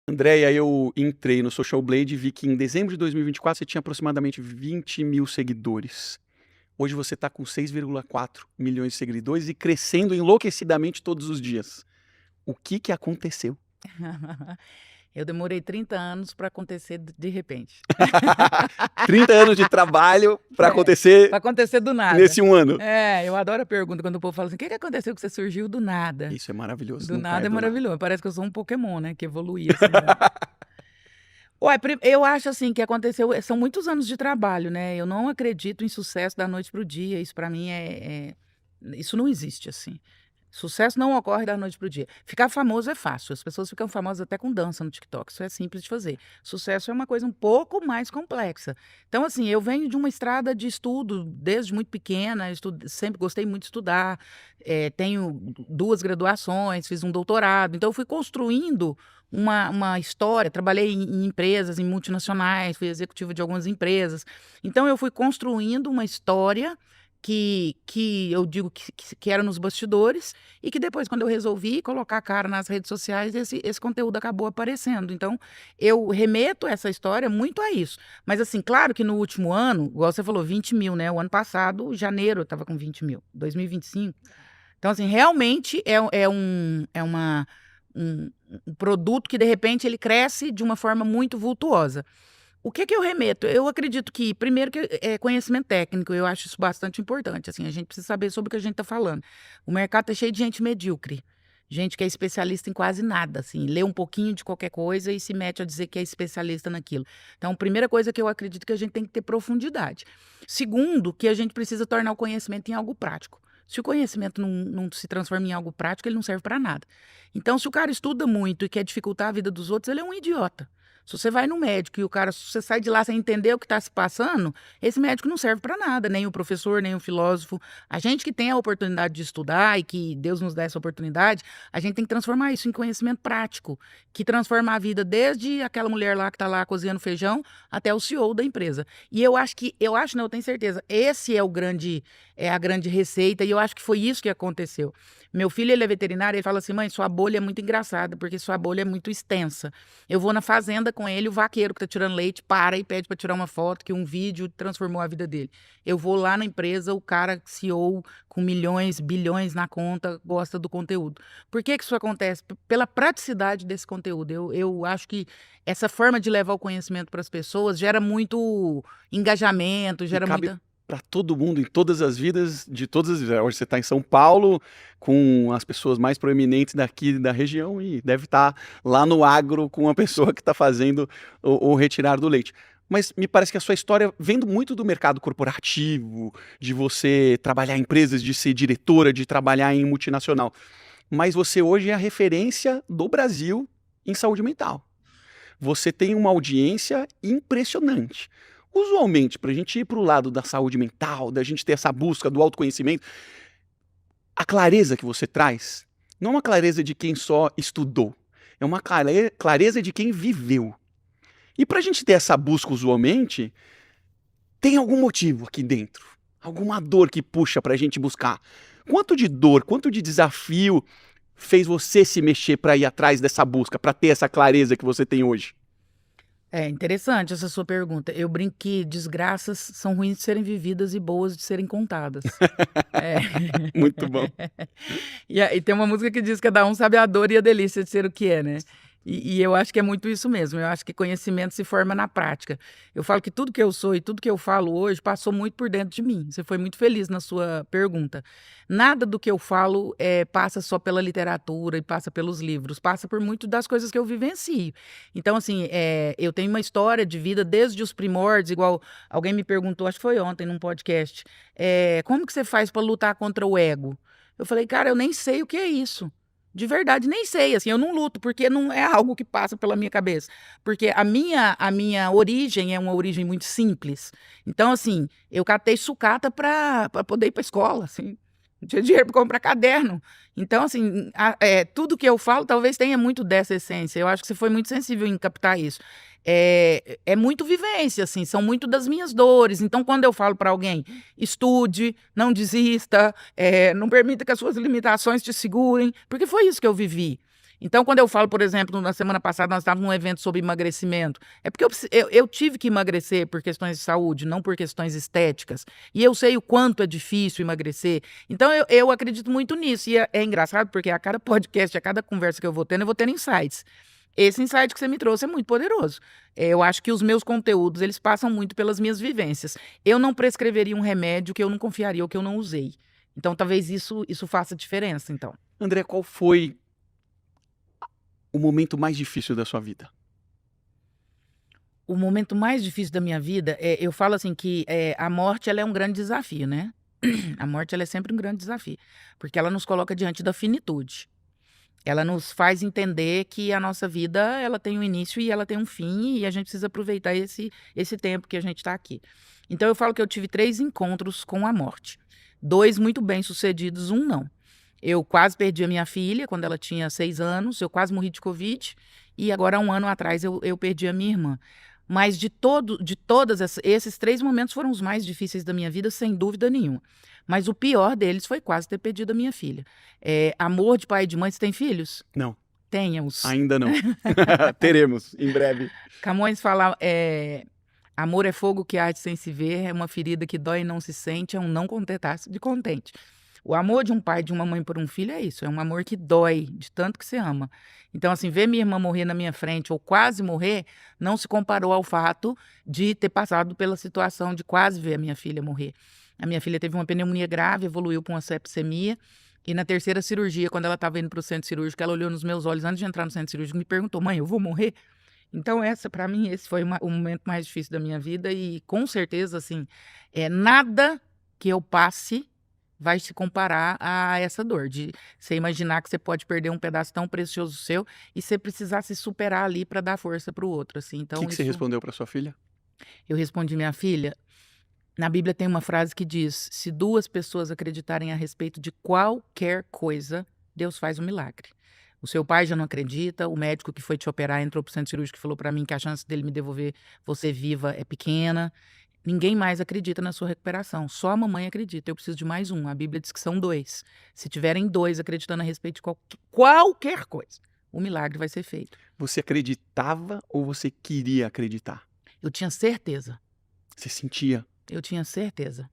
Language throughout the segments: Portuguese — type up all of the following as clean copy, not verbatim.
Andréia, eu entrei no Social Blade e vi que em dezembro de 2024 você tinha aproximadamente 20 mil seguidores. Hoje você está com 6,4 milhões de seguidores e crescendo enlouquecidamente todos os dias. O que que aconteceu? Eu demorei 30 anos para acontecer de repente. 30 anos de trabalho para Para acontecer acontecer do nada. nesse um ano. Eu adoro a pergunta quando o povo fala assim: o que aconteceu que você surgiu do nada? Isso é maravilhoso. Do nunca nada é do maravilhoso. Parece que eu sou um Pokémon, né? Que evoluía assim. Ué, eu acho assim que aconteceu. São muitos anos de trabalho, né? Eu não acredito em sucesso da noite pro dia. Isso para mim isso não existe assim. Sucesso não ocorre da noite pro dia. Ficar famoso é fácil. As pessoas ficam famosas até com dança no TikTok. Isso é simples de fazer. Sucesso é uma coisa um pouco mais complexa. Então, assim, eu venho de uma estrada de estudo desde muito pequena. Sempre gostei muito de estudar. Tenho 2 graduações, fiz um doutorado. Então, eu fui construindo uma história. Trabalhei em empresas, em multinacionais, fui executiva de algumas empresas. Então, eu fui construindo uma história que eu digo que era nos bastidores e que depois, quando eu resolvi colocar a cara nas redes sociais, esse conteúdo acabou aparecendo. Então, eu remeto essa história muito a isso. Mas, assim, claro que no último ano, igual você falou, 20 mil, né? O ano passado, janeiro, eu estava com 20 mil. 2025. Então, assim, realmente um produto que, de repente, ele cresce de uma forma muito vultuosa. O que eu remeto? Eu acredito que, primeiro, que é conhecimento técnico, eu acho isso bastante importante, assim, a gente precisa saber sobre o que a gente está falando. O mercado está cheio de gente medíocre, gente que é especialista em quase nada, assim, lê um pouquinho de qualquer coisa e se mete a dizer que é especialista naquilo. Então, primeira coisa que eu acredito que a gente tem que ter profundidade. Segundo, que a gente precisa tornar o conhecimento em algo prático. Se o conhecimento não se transforma em algo prático, ele não serve para nada. Então, se o cara estuda muito e quer dificultar a vida dos outros, ele é um idiota. Se você vai no médico e você sai de lá sem entender o que está se passando, esse médico não serve para nada, nem o professor, nem o filósofo. A gente que tem a oportunidade de estudar e que Deus nos dá essa oportunidade, a gente tem que transformar isso em conhecimento prático, que transforma a vida desde aquela mulher lá que está lá cozinhando feijão até o CEO da empresa. E eu tenho certeza, esse é a grande receita e eu acho que foi isso que aconteceu. Meu filho, ele é veterinário, ele fala assim: mãe, sua bolha é muito engraçada, porque sua bolha é muito extensa. Eu vou na fazenda com ele, o vaqueiro que tá tirando leite para e pede para tirar uma foto, que um vídeo transformou a vida dele. Eu vou lá na empresa, o cara, CEO, com milhões, bilhões na conta, gosta do conteúdo. Por que isso acontece? Pela praticidade desse conteúdo. Eu acho que essa forma de levar o conhecimento para as pessoas gera muito engajamento, E gera cabe muita... para todo mundo, em todas as vidas, de todas as vidas. Hoje você está em São Paulo, com as pessoas mais proeminentes daqui da região e deve estar lá no agro com a pessoa que está fazendo o retirar do leite. Mas me parece que a sua história vem muito do mercado corporativo, de você trabalhar em empresas, de ser diretora, de trabalhar em multinacional. Mas você hoje é a referência do Brasil em saúde mental. Você tem uma audiência impressionante. Usualmente, para a gente ir para o lado da saúde mental, da gente ter essa busca do autoconhecimento, a clareza que você traz não é uma clareza de quem só estudou, é uma clareza de quem viveu. E para a gente ter essa busca usualmente, tem algum motivo aqui dentro, alguma dor que puxa para a gente buscar. Quanto de dor, quanto de desafio fez você se mexer para ir atrás dessa busca, para ter essa clareza que você tem hoje? É interessante essa sua pergunta. Eu brinco que desgraças são ruins de serem vividas e boas de serem contadas. É. Muito bom. E tem uma música que diz que cada um sabe a dor e a delícia de ser o que é, né? E eu acho que é muito isso mesmo. Eu acho que conhecimento se forma na prática. Eu falo que tudo que eu sou e tudo que eu falo hoje passou muito por dentro de mim. Você foi muito feliz na sua pergunta. Nada do que eu falo passa só pela literatura e passa pelos livros, passa por muito das coisas que eu vivencio. Então, assim, eu tenho uma história de vida desde os primórdios, igual alguém me perguntou, acho que foi ontem num podcast, como que você faz para lutar contra o ego? Eu falei, cara, eu nem sei o que é isso. De verdade, nem sei, assim, eu não luto, porque não é algo que passa pela minha cabeça. Porque a minha origem é uma origem muito simples. Então, assim, eu catei sucata para poder ir para escola, assim. Não tinha dinheiro para comprar caderno. Então, assim, tudo que eu falo talvez tenha muito dessa essência. Eu acho que você foi muito sensível em captar isso. É muito vivência, assim, são muito das minhas dores. Então, quando eu falo para alguém, estude, não desista, não permita que as suas limitações te segurem, porque foi isso que eu vivi. Então, quando eu falo, por exemplo, na semana passada nós estávamos num evento sobre emagrecimento, é porque eu tive que emagrecer por questões de saúde, não por questões estéticas. E eu sei o quanto é difícil emagrecer. Então, eu acredito muito nisso. E é engraçado porque a cada podcast, a cada conversa que eu vou tendo insights. Esse insight que você me trouxe é muito poderoso. Eu acho que os meus conteúdos, eles passam muito pelas minhas vivências. Eu não prescreveria um remédio que eu não confiaria ou que eu não usei. Então, talvez isso faça diferença, então. André, qual foi o momento mais difícil da sua vida? O momento mais difícil da minha vida, eu falo assim que a morte ela é um grande desafio, né? A morte ela é sempre um grande desafio, porque ela nos coloca diante da finitude. Ela nos faz entender que a nossa vida ela tem um início e ela tem um fim e a gente precisa aproveitar esse tempo que a gente está aqui. Então eu falo que eu tive 3 encontros com a morte. 2 muito bem sucedidos, um não. Eu quase perdi a minha filha quando ela tinha 6 anos, eu quase morri de Covid e agora há um ano atrás eu perdi a minha irmã. Mas de todos esses 3 momentos foram os mais difíceis da minha vida, sem dúvida nenhuma. Mas o pior deles foi quase ter perdido a minha filha. Amor de pai e de mãe, você tem filhos? Não, Tenha-os. ainda não. Teremos, em breve. Camões fala, amor é fogo que arde sem se ver, é uma ferida que dói e não se sente, é um não contentar-se de contente. O amor de um pai e de uma mãe por um filho é isso, é um amor que dói, de tanto que você ama. Então, assim, ver minha irmã morrer na minha frente ou quase morrer, não se comparou ao fato de ter passado pela situação de quase ver a minha filha morrer. A minha filha teve uma pneumonia grave, evoluiu para uma sepsemia, e na 3ª cirurgia, quando ela estava indo para o centro cirúrgico, ela olhou nos meus olhos antes de entrar no centro cirúrgico e me perguntou: mãe, eu vou morrer? Então, para mim, esse foi o momento mais difícil da minha vida e, com certeza, assim, nada que eu passe vai se comparar a essa dor, de você imaginar que você pode perder um pedaço tão precioso seu e você precisar se superar ali para dar força para o outro, assim. O Então, que você respondeu para sua filha? eu respondi: minha filha, na Bíblia tem uma frase que diz: se 2 pessoas acreditarem a respeito de qualquer coisa, Deus faz um milagre. O seu pai já não acredita, o médico que foi te operar entrou pro centro cirúrgico e falou para mim que a chance dele me devolver você viva é pequena. Ninguém mais acredita na sua recuperação, só a mamãe acredita. Eu preciso de mais um. A Bíblia diz que são 2. Se tiverem 2 acreditando a respeito de qualquer coisa, o milagre vai ser feito. Você acreditava ou você queria acreditar? Eu tinha certeza. Você sentia? Eu tinha certeza.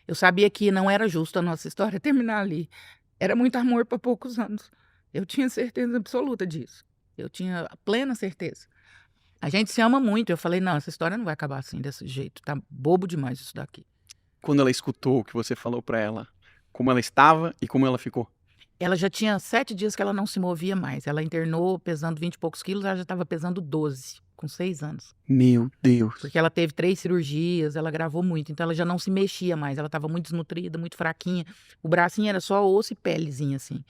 Eu sabia que não era justo a nossa história terminar ali. Era muito amor para poucos anos. Eu tinha certeza absoluta disso. Eu tinha plena certeza. A gente se ama muito. Eu falei: não, essa história não vai acabar assim, desse jeito. Tá bobo demais isso daqui. Quando ela escutou o que você falou para ela, como ela estava e como ela ficou? Ela já tinha 7 dias que ela não se movia mais. Ela internou pesando 20 e poucos quilos, ela já estava pesando 12, com 6 anos. Meu Deus. Porque ela teve 3 cirurgias, ela gravou muito, então ela já não se mexia mais. Ela estava muito desnutrida, muito fraquinha. O bracinho era só osso e pelezinha, assim.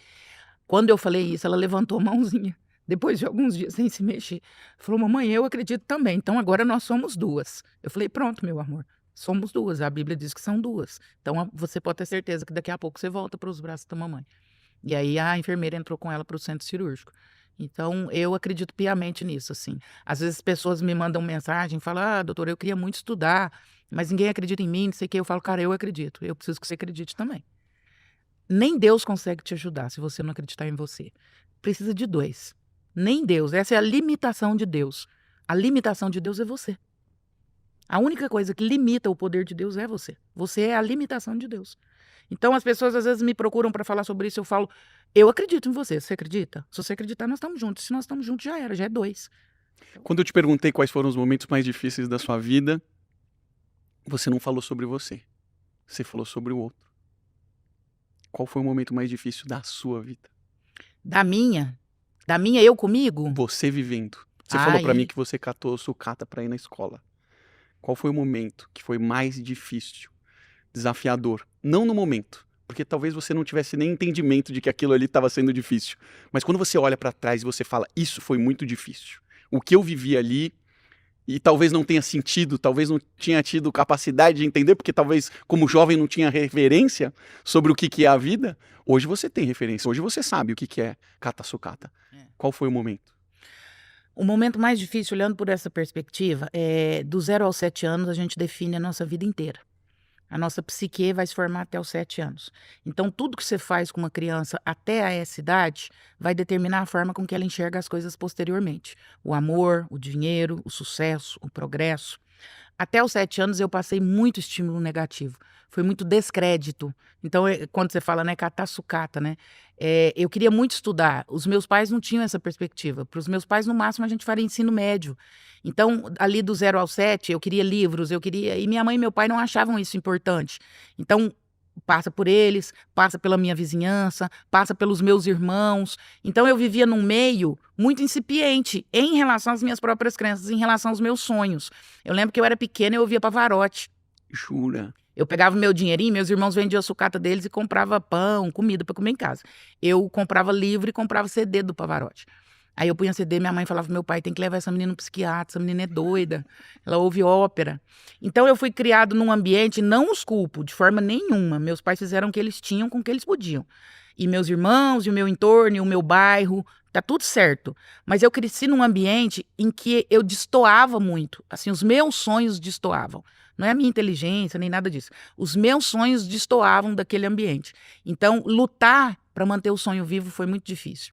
Quando eu falei isso, ela levantou a mãozinha, depois de alguns dias sem se mexer. Falou: mamãe, eu acredito também, então agora nós somos 2. Eu falei: pronto, meu amor, somos 2. A Bíblia diz que são 2. Então você pode ter certeza que daqui a pouco você volta para os braços da mamãe. E aí a enfermeira entrou com ela para o centro cirúrgico. Então eu acredito piamente nisso, assim. Às vezes as pessoas me mandam mensagem, falam: ah, doutora, eu queria muito estudar, mas ninguém acredita em mim, não sei o quê. Eu falo: cara, eu acredito, eu preciso que você acredite também. Nem Deus consegue te ajudar se você não acreditar em você. Precisa de 2. Nem Deus. Essa é a limitação de Deus. A limitação de Deus é você. A única coisa que limita o poder de Deus é você. Você é a limitação de Deus. Então as pessoas às vezes me procuram para falar sobre isso. Eu falo: eu acredito em você. Você acredita? Se você acreditar, nós estamos juntos. Se nós estamos juntos, já era, já é 2. Quando eu te perguntei quais foram os momentos mais difíceis da sua vida, você não falou sobre você. Você falou sobre o outro. Qual foi o momento mais difícil da sua vida? Da minha eu comigo? Você vivendo. Você falou Ai, pra mim que você catou sucata pra ir na escola. Qual foi o momento que foi mais difícil, desafiador? Não no momento, porque talvez você não tivesse nem entendimento de que aquilo ali estava sendo difícil. Mas quando você olha pra trás e você fala: isso foi muito difícil. O que eu vivi ali, e talvez não tenha sentido, talvez não tinha tido capacidade de entender, porque talvez como jovem não tinha referência sobre o que é a vida. Hoje você tem referência, hoje você sabe o que é kata sucata. Qual foi o momento? O momento mais difícil, olhando por essa perspectiva, do 0 aos 7 anos, a gente define a nossa vida inteira. A nossa psique vai se formar até os 7 anos. Então, tudo que você faz com uma criança até a essa idade vai determinar a forma com que ela enxerga as coisas posteriormente. O amor, o dinheiro, o sucesso, o progresso. Até os 7 anos eu passei muito estímulo negativo. Foi muito descrédito. Então, quando você fala, né, catar sucata, né? Eu queria muito estudar. Os meus pais não tinham essa perspectiva. Para os meus pais, no máximo, a gente faria ensino médio. Então, ali do 0 ao 7, eu queria livros, eu queria. E minha mãe e meu pai não achavam isso importante. Então, passa por eles, passa pela minha vizinhança, passa pelos meus irmãos. Então, eu vivia num meio muito incipiente em relação às minhas próprias crenças, em relação aos meus sonhos. Eu lembro que eu era pequena e eu ouvia Pavarotti. Jura? Eu pegava meu dinheirinho, meus irmãos vendiam a sucata deles e comprava pão, comida para comer em casa. Eu comprava livro e comprava CD do Pavarotti. Aí eu punha CD, minha mãe falava pro meu pai, tem que levar essa menina no psiquiatra, essa menina é doida, ela ouve ópera. Então eu fui criado num ambiente, não os culpo de forma nenhuma, meus pais fizeram o que eles tinham com o que eles podiam. E meus irmãos, e o meu entorno, e o meu bairro, tá tudo certo. Mas eu cresci num ambiente em que eu destoava muito, assim, os meus sonhos destoavam. Não é a minha inteligência, nem nada disso. Os meus sonhos destoavam daquele ambiente. Então, lutar para manter o sonho vivo foi muito difícil.